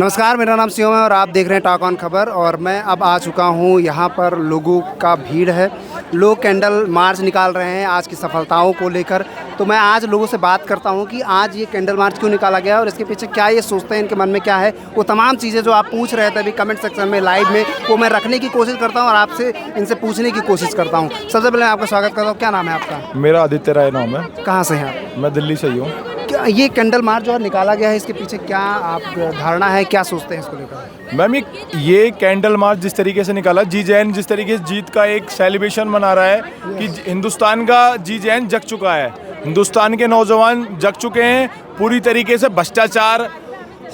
नमस्कार, मेरा नाम शिवम है और आप देख रहे हैं टॉक ऑन खबर। और मैं अब आ चुका हूँ यहाँ पर। लोगों का भीड़ है, लोग कैंडल मार्च निकाल रहे हैं आज की सफलताओं को लेकर। तो मैं आज लोगों से बात करता हूँ कि आज ये कैंडल मार्च क्यों निकाला गया और इसके पीछे क्या ये सोचते हैं, इनके मन में क्या है। वो तमाम चीज़ें जो आप पूछ रहे थे अभी कमेंट सेक्शन में लाइव में, वो मैं रखने की कोशिश करता हूँ और आपसे इनसे पूछने की कोशिश करता हूँ। सबसे पहले मैं आपका स्वागत करता हूँ। क्या नाम है आपका? मेरा आदित्य राय नाम है। कहाँ से हैं आप? मैं दिल्ली से ही हूँ। क्या ये कैंडल मार्च जो निकाला गया है इसके पीछे क्या आप धारणा है, क्या सोचते हैं इसको लेकर? मैम ये कैंडल मार्च जिस तरीके से निकाला, जी जैन जिस तरीके से जीत का एक सेलिब्रेशन मना रहा है कि हिंदुस्तान का जी जैन जग चुका है, हिंदुस्तान के नौजवान जग चुके हैं। पूरी तरीके से भ्रष्टाचार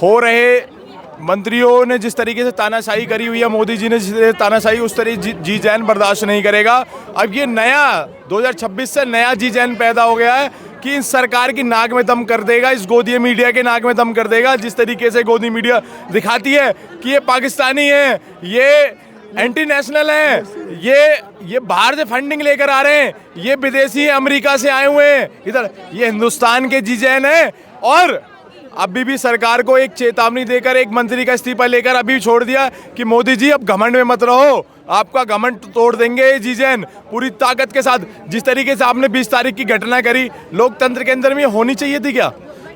हो रहे, मंत्रियों ने जिस तरीके से तानाशाही करी हुई है, मोदी जी ने जिस तरीके से तानाशाही, उस तरीके जी जैन बर्दाश्त नहीं करेगा। अब ये नया 2026 से नया जी जैन पैदा हो गया है कि इस सरकार की नाक में दम कर देगा, इस गोदी मीडिया के नाक में दम कर देगा। जिस तरीके से गोदी मीडिया दिखाती है कि ये पाकिस्तानी है, ये एंटी नेशनल है, ये बाहर से फंडिंग लेकर आ रहे हैं, ये विदेशी हैं, अमेरिका से आए हुए हैं इधर, ये हिंदुस्तान के जी जैन है। और अभी भी सरकार को एक चेतावनी देकर एक मंत्री का इस्तीफा लेकर अभी छोड़ दिया कि मोदी जी अब घमंड में मत रहो, आपका घमंड तोड़ देंगे जी जैन पूरी ताकत के साथ। जिस तरीके से आपने 20 तारीख की घटना करी, लोकतंत्र के अंदर में होनी चाहिए थी क्या?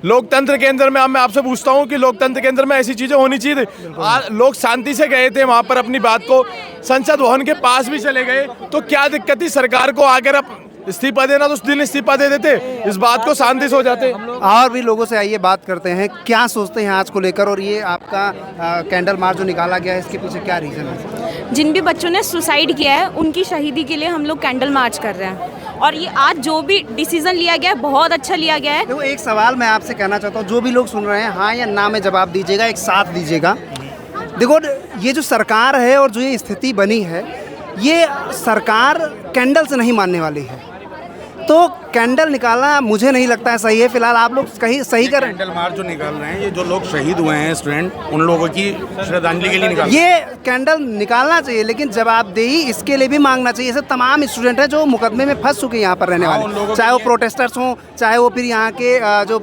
लोकतंत्र के अंदर में मैं आपसे पूछता हूँ कि लोकतंत्र के अंदर में ऐसी चीज़ें होनी चाहिए थी। लोग शांति से गए थे वहाँ पर, अपनी बात को संसद भवन के पास भी चले गए, तो क्या दिक्कत थी? सरकार को आकर अब इस्तीफा देना तो उस दिन इस्तीफा दे देते, इस बात को शांति से हो जाते। और भी लोगों से आइए बात करते हैं, क्या सोचते हैं आज को लेकर। और ये आपका कैंडल मार्च जो निकाला गया है इसके पीछे क्या रीज़न है? जिन भी बच्चों ने सुसाइड किया है उनकी शहीदी के लिए हम लोग कैंडल मार्च कर रहे हैं। और ये आज जो भी डिसीजन लिया गया है बहुत अच्छा लिया गया है। देखो, एक सवाल मैं आपसे कहना चाहता हूँ, जो भी लोग सुन रहे हैं हाँ या ना में जवाब दीजिएगा, एक साथ दीजिएगा। देखो, ये जो सरकार है और जो ये स्थिति बनी है, ये सरकार कैंडल से नहीं मानने वाली है। तो कैंडल निकालना मुझे नहीं लगता है सही है। फिलहाल आप लोग कहीं सही कर रहे हैं। कैंडल मार्च जो निकाल रहे हैं, ये जो लोग शहीद हुए हैं स्टूडेंट, उन लोगों की श्रद्धांजलि के लिए निकाल रहे हैं। ये कैंडल निकालना चाहिए, लेकिन जवाबदेही इसके लिए भी मांगना चाहिए। ऐसे तमाम स्टूडेंट हैं जो मुकदमे में फंस चुके हैं यहाँ पर रहने वाले, चाहे वो प्रोटेस्टर्स हों, चाहे वो फिर यहाँ के जो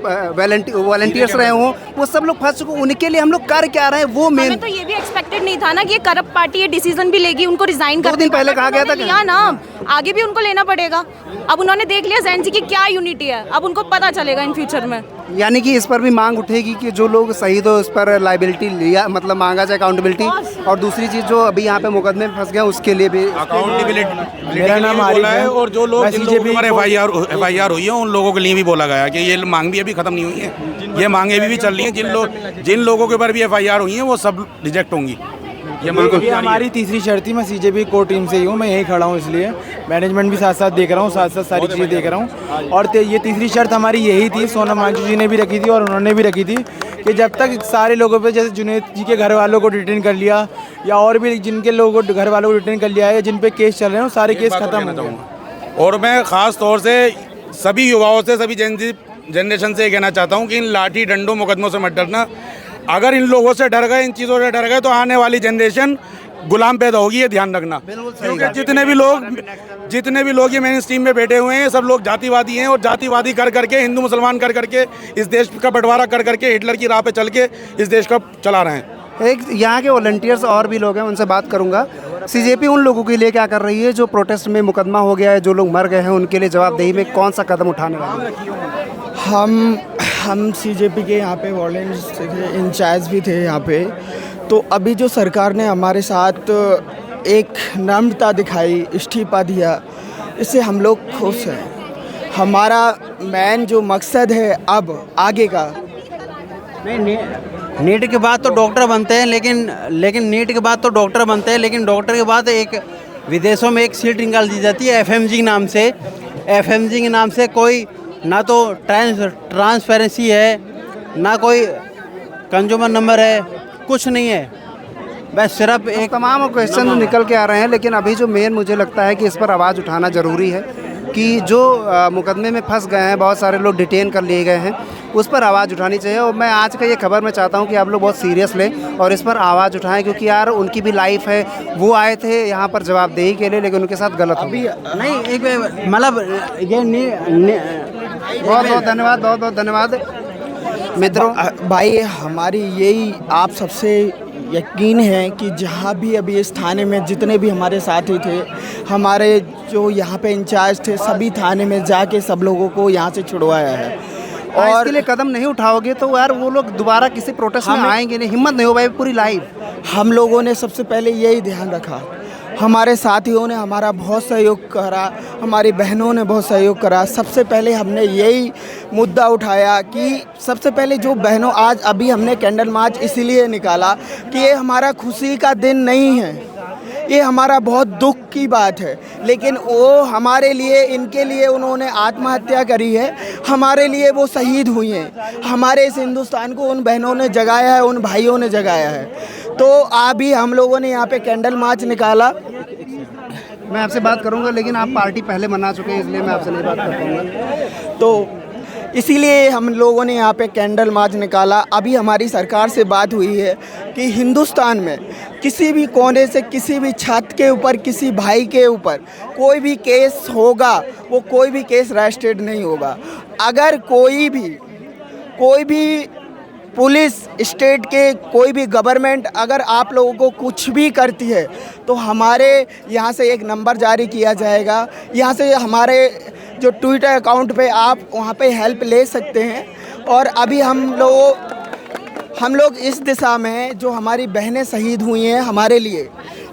वॉलंटियर्स रहे हों, वो सब लोग फंस चुके हैं। उनके लिए हम लोग कर क्या रहे हैं वो मेन। हमें तो ये भी एक्सपेक्टेड नहीं था ना कि ये करप्ट पार्टी ये डिसीजन भी लेगी, उनको रिजाइन कर 2 दिन पहले कहा गया था लिया ना, आगे भी उनको लेना पड़ेगा। अब उन्होंने देख लिया जैन जी की क्या यूनिटी है, अब उनको पता चलेगा इन फ्यूचर में। यानी कि इस पर भी मांग उठेगी कि जो लोग शहीद हो उस पर लाइबिलिटी लिया, मतलब मांगा जाए अकाउंटेबिलिटी। और दूसरी चीज़ जो अभी यहाँ पे मुकदमे में फंस गया उसके लिए भी अकाउंटेबिलिटी। मेरा नाम आरिफ है। और जो लोग जिन लोगों पर FIR हुई है उन लोगों के लिए भी बोला गया कि ये मांग भी अभी खत्म नहीं हुई है, ये मांगे भी चल रही हैं। जिन लोगों के ऊपर भी FIR हुई हैं वो सब रिजेक्ट होंगी। ये हमारी तीसरी शर्त थी। मैं CJP कोर टीम से ही हूँ, मैं यहीं खड़ा हूँ, इसलिए मैनेजमेंट भी साथ साथ देख रहा हूँ, साथ साथ सारी चीज़ें देख रहा हूँ। और ये तीसरी शर्त हमारी यही थी, सोनम मांझी जी ने भी रखी थी और उन्होंने भी रखी थी कि जब तक सारे लोगों पे, जैसे जुनैद जी के घर वालों को डिटेन कर लिया या और भी जिनके लोगों को घर वालों को डिटेन कर लिया है, जिन पे केस चल रहे हैं, सारे केस खत्म हो जाए। और मैं ख़ास तौर से सभी युवाओं से, सभी जनरेशन से ये कहना चाहता हूँ कि इन लाठी डंडों मुकदमों से मत डरना। अगर इन लोगों से डर गए, इन चीज़ों से डर गए, तो आने वाली जनरेशन गुलाम पैदा होगी, ये ध्यान रखना। क्योंकि जितने भी लोग ये मेन स्ट्रीम में बैठे हुए हैं, सब लोग जातिवादी हैं और जातिवादी कर करके, हिंदू मुसलमान कर करके, इस देश का बंटवारा कर करके, हिटलर की राह पे चल के इस देश को चला रहे हैं। एक यहाँ के वॉलंटियर्स और भी लोग हैं, उनसे बात करूँगा। CJP उन लोगों के लिए क्या कर रही है जो प्रोटेस्ट में मुकदमा हो गया है, जो लोग मर गए हैं, उनके लिए जवाबदेही में कौन सा कदम उठाने वाले हैं? हम CJP के यहाँ पे वॉलंटियर्स के इंचार्ज भी थे यहाँ पे। तो अभी जो सरकार ने हमारे साथ एक नम्रता दिखाई, इस्तीफा दिया, इससे हम लोग खुश हैं। हमारा मेन जो मकसद है अब आगे का, नीट के बाद तो डॉक्टर बनते हैं, लेकिन नीट के बाद तो डॉक्टर बनते हैं, लेकिन डॉक्टर के बाद एक विदेशों में एक सीट निकाल दी जाती है FMG नाम से। FMG के नाम से कोई ना तो ट्रांसपेरेंसी है, ना कोई कंज्यूमर नंबर है, कुछ नहीं है, बस सिर्फ एक। तमाम क्वेश्चन निकल के आ रहे हैं, लेकिन अभी जो मेन मुझे लगता है कि इस पर आवाज़ उठाना ज़रूरी है कि जो मुकदमे में फंस गए हैं, बहुत सारे लोग डिटेन कर लिए गए हैं, उस पर आवाज़ उठानी चाहिए। और मैं आज का ये खबर मैं चाहता हूँ कि आप लोग बहुत सीरियस लें और इस पर आवाज़ उठाएं, क्योंकि यार उनकी भी लाइफ है। वो आए थे यहाँ पर जवाबदेही के लिए, लेकिन उनके साथ गलत अभी नहीं, एक मतलब ये बहुत बहुत धन्यवाद, बहुत बहुत धन्यवाद। मित्रों भाई हमारी यही आप सबसे यकीन है कि जहाँ भी अभी इस थाने में जितने भी हमारे साथी थे, हमारे जो यहाँ पे इंचार्ज थे, सभी थाने में जाके सब लोगों को यहाँ से छुड़वाया है। और और इसके लिए कदम नहीं उठाओगे तो यार वो लोग दोबारा किसी प्रोटेस्ट में आएंगे नहीं, हिम्मत नहीं हो भाई पूरी लाइफ। हम लोगों ने सबसे पहले यही ध्यान रखा, हमारे साथियों ने हमारा बहुत सहयोग करा, हमारी बहनों ने बहुत सहयोग करा। सबसे पहले हमने यही मुद्दा उठाया कि सबसे पहले जो बहनों, आज अभी हमने कैंडल मार्च इसीलिए निकाला कि ये हमारा खुशी का दिन नहीं है, ये हमारा बहुत दुख की बात है, लेकिन वो हमारे लिए, इनके लिए उन्होंने आत्महत्या करी है, हमारे लिए वो शहीद हुई हैं। हमारे इस हिंदुस्तान को उन बहनों ने जगाया है, उन भाइयों ने जगाया है। तो अभी हम लोगों ने यहाँ पे कैंडल मार्च निकाला। मैं आपसे बात करूंगा लेकिन आप पार्टी पहले मना चुके हैं, इसलिए मैं आपसे नहीं बात कर पाऊंगा। तो इसीलिए हम लोगों ने यहाँ पे कैंडल मार्च निकाला। अभी हमारी सरकार से बात हुई है कि हिंदुस्तान में किसी भी कोने से, किसी भी छत के ऊपर, किसी भाई के ऊपर कोई भी केस होगा, वो कोई भी केस रजिस्टर्ड नहीं होगा। अगर कोई भी पुलिस, स्टेट के कोई भी गवर्नमेंट अगर आप लोगों को कुछ भी करती है तो हमारे यहाँ से एक नंबर जारी किया जाएगा। यहाँ से हमारे जो ट्विटर अकाउंट पे आप वहाँ पे हेल्प ले सकते हैं। और अभी हम लोग इस दिशा में, जो हमारी बहनें शहीद हुई हैं हमारे लिए,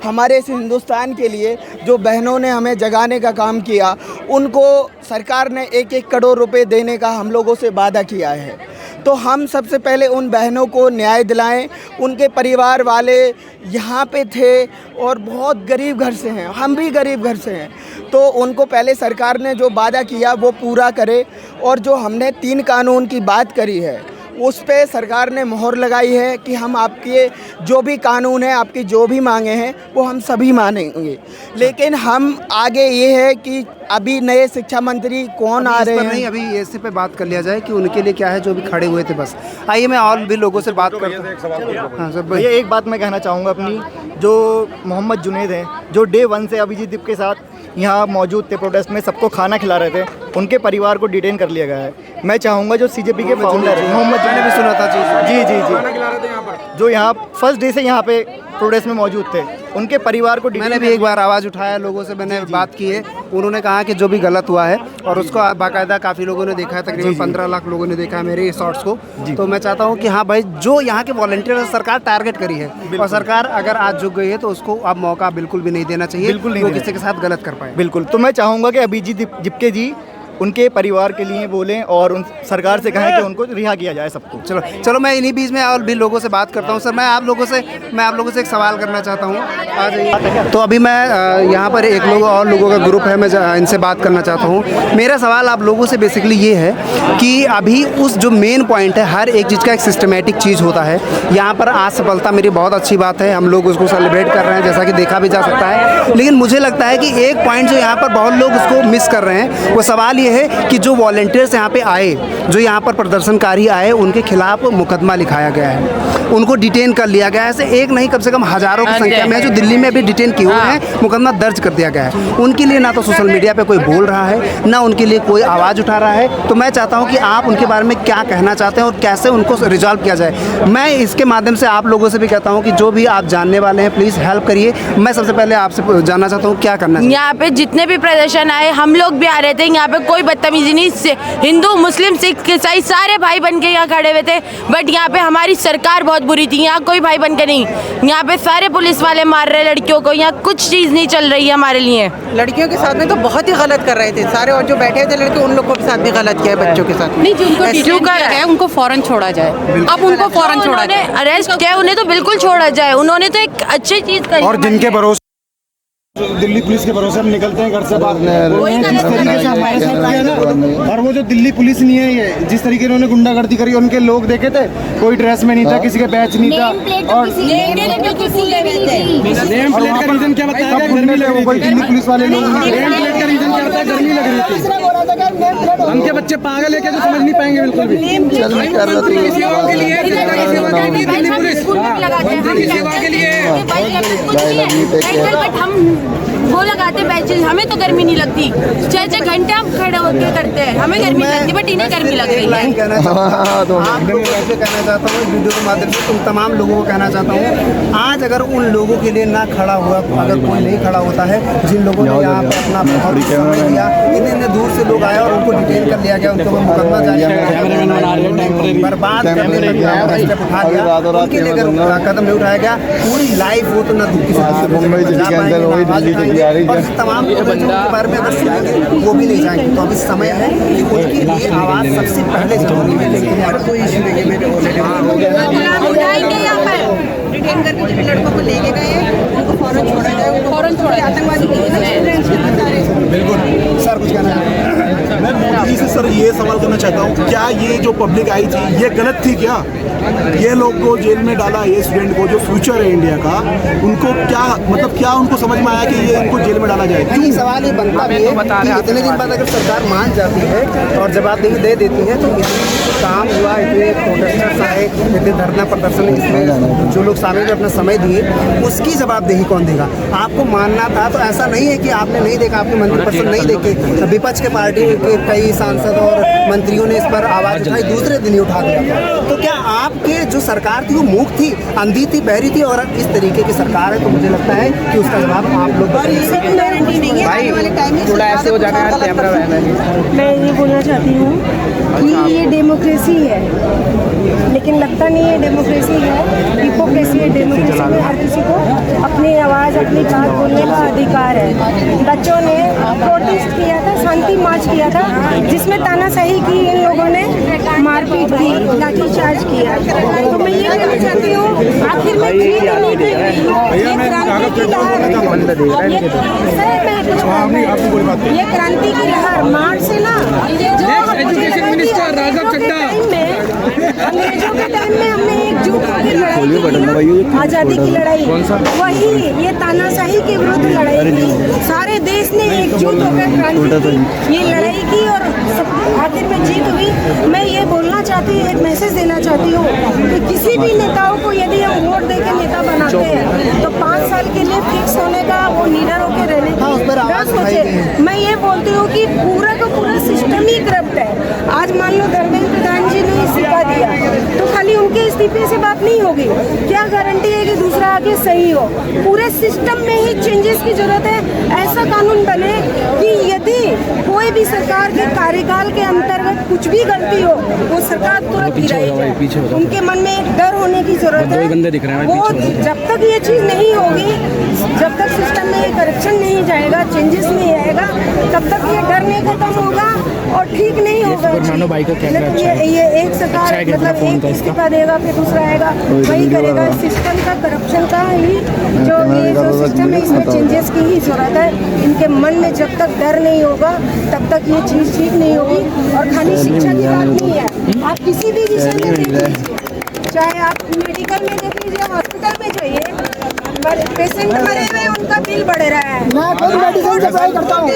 हमारे इस हिंदुस्तान के लिए, जो बहनों ने हमें जगाने का काम किया, उनको सरकार ने 1-1 करोड़ रुपए देने का हम लोगों से वादा किया है। तो हम सबसे पहले उन बहनों को न्याय दिलाएं। उनके परिवार वाले यहाँ पे थे और बहुत गरीब घर से हैं, हम भी गरीब घर से हैं, तो उनको पहले सरकार ने जो वादा किया वो पूरा करे। और जो हमने 3 कानून की बात करी है उस पे सरकार ने मोहर लगाई है कि हम आपके जो भी कानून है, आपकी जो भी मांगे हैं, वो हम सभी मानेंगे। लेकिन हम आगे ये है कि अभी नए शिक्षा मंत्री कौन आ रहे हैं, नहीं अभी ऐसे पे बात कर लिया जाए कि उनके लिए क्या है जो भी खड़े हुए थे। बस आइए मैं और भी लोगों से बात करता हूँ। हाँ सर, भैया एक बात मैं कहना चाहूँगा अपनी, जो मोहम्मद जुनैद हैं, जो डे 1 से अभिजीत दीप के साथ यहाँ मौजूद थे प्रोटेस्ट में, सबको खाना खिला रहे थे, उनके परिवार को डिटेन कर लिया गया है। मैं चाहूँगा जो सीजेपी के फाउंडर हैं मोहम्मद, मैंने भी सुना था जी, जो यहाँ फर्स्ट डे से यहाँ पे प्रोटेस्ट में मौजूद थे, उनके परिवार को मैंने भी एक बार आवाज़ उठाया, लोगों से मैंने बात की है, उन्होंने कहा कि जो भी गलत हुआ है, और उसको बाकायदा काफ़ी लोगों ने देखा है, तकरीबन 15 लाख लोगों ने देखा है मेरे शॉर्ट्स को। तो मैं चाहता हूँ कि हाँ भाई, जो यहाँ के वॉलंटियर सरकार टारगेट करी है, और सरकार अगर आज झुक गई है तो उसको अब मौका बिल्कुल भी नहीं देना चाहिए, बिल्कुल नहीं, वो किसी के साथ गलत कर पाए। बिल्कुल। तो मैं चाहूँगा कि अभिजीत दीपके जी उनके परिवार के लिए बोलें और उन सरकार से कहें कि उनको रिहा किया जाए सबको। चलो मैं इन्हीं बीच में और भी लोगों से बात करता हूँ। सर मैं आप लोगों से एक सवाल करना चाहता हूँ, आ जाइए। तो अभी मैं यहाँ पर एक लोगों का ग्रुप है, मैं इनसे बात करना चाहता हूँ। मेरा सवाल आप लोगों से बेसिकली ये है कि अभी उस जो मेन पॉइंट है, हर एक चीज़ का एक सिस्टमेटिक चीज़ होता है। यहाँ पर आज सफलता मेरी बहुत अच्छी बात है, हम लोग उसको सेलिब्रेट कर रहे हैं, जैसा कि देखा भी जा सकता है। लेकिन मुझे लगता है कि एक पॉइंट जो यहाँ पर बहुत लोग उसको मिस कर रहे हैं, वो सवाल ये है कि जो वॉलंटियर्स यहाँ पे आए, जो यहाँ पर प्रदर्शनकारी आए, उनके खिलाफ मुकदमा लिखाया गया है, उनको डिटेन कर लिया गया है। ऐसे एक नहीं, कम से कम हज़ारों की संख्या में जो दिल्ली में भी डिटेन किए हुए हैं, मुकदमा दर्ज कर दिया गया है। उनके लिए ना तो सोशल मीडिया पे कोई बोल रहा है, ना उनके लिए कोई आवाज़ उठा रहा है। तो मैं चाहता हूँ कि आप उनके बारे में क्या कहना चाहते हैं और कैसे उनको रिजॉल्व किया जाए। मैं इसके माध्यम से आप लोगों से भी कहता हूँ कि जो भी आप जानने वाले हैं प्लीज़ हेल्प करिए। मैं सबसे पहले आपसे जानना चाहता हूँ क्या करना है। यहाँ पे जितने भी प्रदर्शन आए, हम लोग भी आ रहे थे, यहाँ पे कोई बदतमीजी नहीं, हिंदू मुस्लिम सिख ईसाई सारे भाई बन के यहाँ खड़े हुए थे। बट यहाँ पे हमारी सरकार बहुत बुरी थी, यहाँ कोई भाई बन के नहीं, यहाँ पे सारे पुलिस वाले मार रहे लड़कियों को, यहाँ कुछ चीज़ नहीं चल रही है हमारे लिए। लड़कियों के साथ में तो बहुत ही गलत कर रहे थे सारे, और जो बैठे थे लड़के उन लोग को भी साथ भी गलत किया है, बच्चों के साथ नहीं, जिनको डिटेन किया है उनको फौरन छोड़ा जाए। अब उनको फौरन छोड़ा जाए, अरेस्ट किया उन्हें तो बिल्कुल छोड़ा जाए, उन्होंने तो एक अच्छी चीज़ करी। और जिनके भरोसे दिल्ली पुलिस के भरोसे हम निकलते हैं घर से बाहर, जिस तरीके से हमारे साथ किया ना, और वो जो दिल्ली पुलिस नहीं है, ये जिस तरीके उन्होंने गुंडागर्दी करी, उनके लोग देखे थे, कोई ड्रेस में नहीं था, किसी के बैच नहीं था, और नेम प्लेट का रीजन क्या बताया गया? गर्मी लग रही थी। दिल्ली पुलिस वाले लोग नेम प्लेट का रीजन क्या बताया? गर्मी लग रही थी। उनके बच्चे पागल है क्या, जो समझ नहीं पाएंगे बिल्कुल भी। वो लगाते बैचेज, हमें तो गर्मी नहीं लगती। 6-6 घंटे हम खड़े होकर करते हैं, हमें गर्मी लगती, बट इन्हें गर्मी लग रही है। कहना चाहता हूँ आप लोगों को ऐसे कहना चाहता हूँ वीडियो के माध्यम से तुम तमाम लोगों को कहना चाहता हूँ, आज अगर उन लोगों के लिए ना खड़ा हुआ, अगर कोई नहीं खड़ा होता है, जिन लोगों ने यहाँ पर अपना बहुत समय दिया, इतने दूर से लोग आए और उनको डिटेन कर लिया गया, उनके ऊपर मुकदमा जारी किया, बर्बाद करने पर स्टेप उठा लिया, उनके लिए अगर कदम नहीं उठाया गया, पूरी लाइफ वो तो न किसी और तमाम बारे में अगर सुनेंगे वो भी नहीं जाएंगे। तो अभी समय है कि उनके लिए आवाज़ सबसे पहले जरूरी है। लेकिन यार कोई इशू नहीं है, मेरे उठाएंगे यहाँ पर डिटेन करके जिन लड़कों को लेके गए उनको फौरन छोड़ा जाए, फौरन छोड़ा जाए। आतंकवादी बिल्कुल सर कुछ कहना है? मैं मोदी जी से सर ये सवाल करना चाहता हूँ, क्या ये जो पब्लिक आई थी ये गलत थी क्या? ये लोग को जेल में डाला, ये स्टूडेंट को जो फ्यूचर है इंडिया का, उनको क्या मतलब क्या उनको समझ में आया कि ये इनको जेल में डाला जाए? नहीं, सवाल ये बनता भी है कि इतने दिन बाद अगर सरकार मान जाती है और जवाबदेही दे देती है तो काम हुआ, इतने प्रोटेस्टर्स आए, इतने धरना प्रदर्शन, इसमें जो लोग शामिल अपना समय दिए, उसकी जवाबदेही कौन देगा? आपको मानना था तो ऐसा नहीं है कि आपने नहीं देखा, आपके मंत्रिपरिषद नहीं देखे, विपक्ष के पार्टी के कई सांसद और मंत्रियों ने इस पर आवाज़ उठाई, दूसरे दिन ही उठा दिया था। तो क्या आपके जो सरकार थी वो मूक थी, अंधी थी, बहरी थी? और इस तरीके की सरकार है तो मुझे लगता है कि उसका जवाब आप लोग थोड़ा ऐसे हो जाना यार, कैमरा मैन है। मैं ये बोलना चाहती हूँ कि ये डेमोक्रेसी है, लेकिन लगता नहीं है डेमोक्रेसी है, हिपोक्रेसी है। डेमोक्रेसी में हर किसी को अपनी आवाज़, अपनी बात बोलने का अधिकार है। बच्चों ने प्रोटेस्ट किया था, शांति मार्च किया था, जिसमें तानाशाही की इन लोगों ने, मारपीट की, लाठीचार्ज किया। तो मैं ये कहना चाहती हूँ, आखिर में ये क्रांति की लहर मार्च से ना, एजुकेशन मिनिस्टर राघव चड्ढा अंग्रेजों के टाइम में हमने एकजुट होकर लड़ाई की, आज़ादी की लड़ाई, वही ये तानाशाही के विरुद्ध लड़ाई की। सारे देश ने एकजुट होकर क्रांति की, ये लड़ाई की और आखिर में जीत हुई। मैं ये बोलना चाहती हूँ, एक मैसेज देना चाहती हूँ कि किसी भी नेताओं को यदि हम वोट दे के नेता बनाते हैं तो 5 साल के लिए फिक्स होने का, वो लीडर होकर रहने की सोचे। मैं ये बोलती हूँ कि पूरा का पूरा सिस्टम ही करप्ट है। आज मान लो धर्मेंद्र प्रधान जी ने इस्तीफा दिया तो खाली उनके इस्तीफे से बात नहीं होगी, क्या गारंटी है कि दूसरा आगे सही हो? पूरे सिस्टम में ही चेंजेस की जरूरत है। ऐसा कानून बने कि यदि कोई भी सरकार के कार्यकाल के अंतर्गत कुछ भी गलती हो वो सरकार तुरंत गिराई जाए। उनके मन में एक डर होने की जरूरत है। वो जब तक ये चीज़ नहीं होगी, जब तक सिस्टम में ये करप्शन नहीं जाएगा, चेंजेस नहीं आएगा, तब तक ये डर नहीं खत्म होगा और ठीक नहीं होगा। ये एक सरकार मतलब एक इस्तीफा देगा फिर दूसरा आएगा, वही करेगा। सिस्टम का करप्शन का ही जो ये जो सिस्टम है, इसमें चेंजेस की ही जरूरत है। इनके मन में जब तक डर नहीं होगा तब तक ये चीज़ ठीक नहीं होगी। और खाली शिक्षा की बात नहीं है, आप किसी भी विषय में देख लीजिए, चाहे आप मेडिकल में देख लीजिए, हॉस्पिटल में जाइए, पेशेंट मरे हुए उनका बिल बढ़ रहा है। मैं खुद मेडिसिन सप्लाई करता हूँ,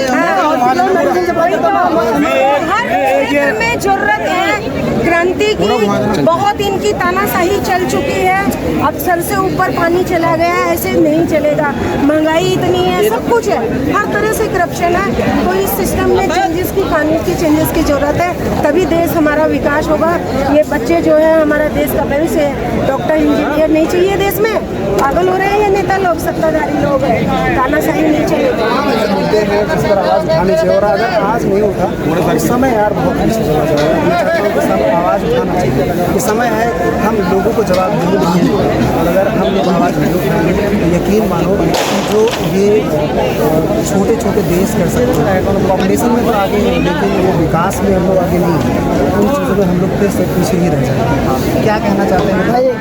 हर में जरूरत है क्रांति की। बहुत इनकी तानाशाही चल चुकी है, अब सर से ऊपर पानी चला गया, ऐसे नहीं चलेगा। महंगाई इतनी है, सब कुछ है, हर तरह से करप्शन है। तो इस सिस्टम में चेंजेस की, कानून की चेंजेस की जरूरत है, तभी देश हमारा विकास होगा। ये बच्चे जो है हमारा देश का भविष्य है। डॉक्टर इंजीनियर नहीं चाहिए देश में, पागल हो रहे हैं ये नेता लोग, सत्ताधारी लोग हैं, तानाशाही नहीं चाहिए। मुद्दे हैं जिस पर आवाज़ उठानी चाहिए और अगर आज नहीं उठा इस समय यार बहुत पीछे चला जाएगा। आवाज़ उठाना चाहिए, इस समय है हम लोगों को जवाब देंगे और अगर हम लोग आवाज़ नहीं उठाएंगे तो यकीन मानो जो ये छोटे छोटे देश कर सकते हैं, पॉपुलेशन में तो आगे हैं लेकिन वो विकास में हम लोग आगे नहीं हैं, उन चीज़ों में हम लोग फिर से पीछे ही रह जाएंगे। क्या कहना चाहते हैं बताइए?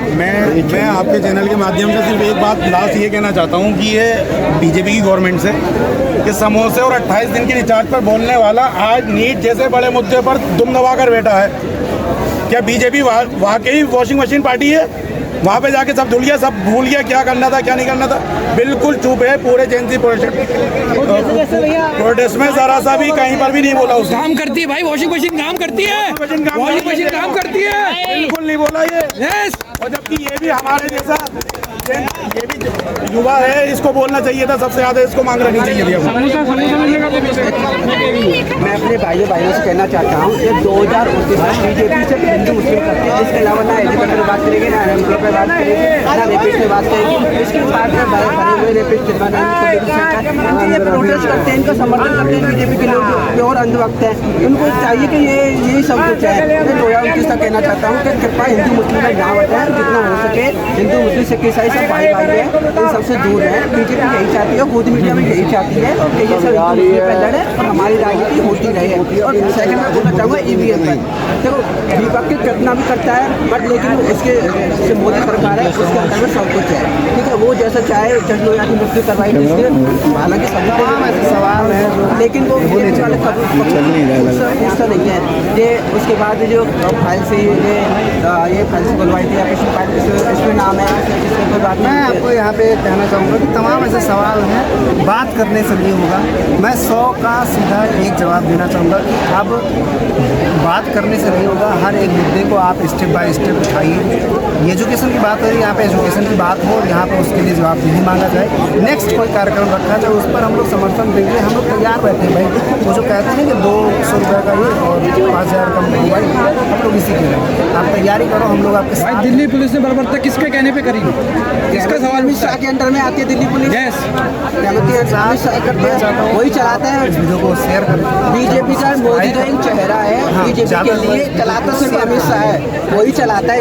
मैं आपके चैनल के माध्यम से सिर्फ एक बात लास्ट ये कहना चाहता हूँ कि ये बीजेपी की गवर्नमेंट से कि समोसे और 28 दिन की रिचार्ज पर बोलने वाला आज नीट जैसे बड़े मुद्दे पर दुम दबा कर बैठा है। क्या बीजेपी वाकई वॉशिंग मशीन पार्टी है? वहाँ पे जाके सब धुल गया, सब भूल गया क्या करना था क्या नहीं करना था, बिल्कुल चुप है। पूरे जेएनजी प्रोटेस्ट में जरा सा भी कहीं पर भी नहीं बोला। उसने काम करती है भाई, वॉशिंग मशीन काम करती है, वॉशिंग मशीन काम करती है, बिल्कुल नहीं बोला ये। और जबकि ये भी हमारे जैसा युवा है, इसको बोलना चाहिए था सबसे ज्यादा, इसको मांग रखनी चाहिए थी हमको। मैं अपने भाइयों से कहना चाहता हूँ कि 2029 में बीजेपी सिर्फ हिंदू मुस्लिम करती है, इसके अलावा ना एजुकेशन में बात करेंगे, ना एम्प्लॉय पर बात करेंगे, ना रेपिस्ट में बात करेंगे। इसकी बात में भरे हुए रेपिस्ट ये प्रोटेस्ट करते हैं, इनका समर्थन करते हैं बीजेपी के लोग प्योर अंधभक्त हैं। उनको चाहिए कि यही सब कुछ है। मैं 2029 तक कहना चाहता हूँ कि कृपया हिंदू मुस्लिम में ना बताएं, जितना हो सके हिंदू मुस्लिम सिख ईसाई सब भाई भाई है, इन सबसे दूर है। बीजेपी यही चाहती है, खुद मीडिया में यही चाहती है कि ये सब हिंदू मुस्लिम पर लड़े और हमारी राजनीति होती रहे। और सेकंड में बोलना चाहूँगा ईवीएम पर, देखो विपक्ष कितना भी करता है बट लेकिन उसके जो मोदी सरकार है उसके अंदर में सब कुछ है, ठीक है। वो जैसा चाहे जज लोया की मुक्ति करवाई, हालांकि सभी सवाल है लेकिन वो बीजेपी वाले ऐसा नहीं है। ये उसके बाद जो फाइल से ये फाइल से बुलवाई थी, इसमें नाम है, इसमें कोई बात मैं आपको यहाँ पे कहना चाहूँगा कि तमाम ऐसे सवाल हैं, बात करने से नहीं होगा। मैं 100 का सीधा एक जवाब देना चाहूँगा कि अब बात करने से नहीं होगा, हर एक मुद्दे को आप स्टेप बाय स्टेप उठाइए। एजुकेशन की बात हो रही है, यहाँ पे एजुकेशन की बात हो, यहाँ पे उसके लिए जवाब नहीं मांगा जाए। नेक्स्ट कोई कार्यक्रम रखा जाए, उस पर हम लोग समर्थन देंगे। हम लोग तैयार बैठे हैं भाई, वो जो कहते हैं कि 200 रुपये का ये और 5000 का मोबाइल, हम लोग इसी के लिए आप तैयारी करो, हम लोग आपके साथ। दिल्ली पुलिस ने बर्बरता किसके कहने पे करी? इसका सवाल अमित शाह के अंडर में आती है दिल्ली पुलिस। यस, वही चलाते हैं वीडियो को शेयर कर। बीजेपी का मोदी का एक चेहरा है, बीजेपी के लिए चलाता सिर्फ अमित शाह है, वही चलाता है।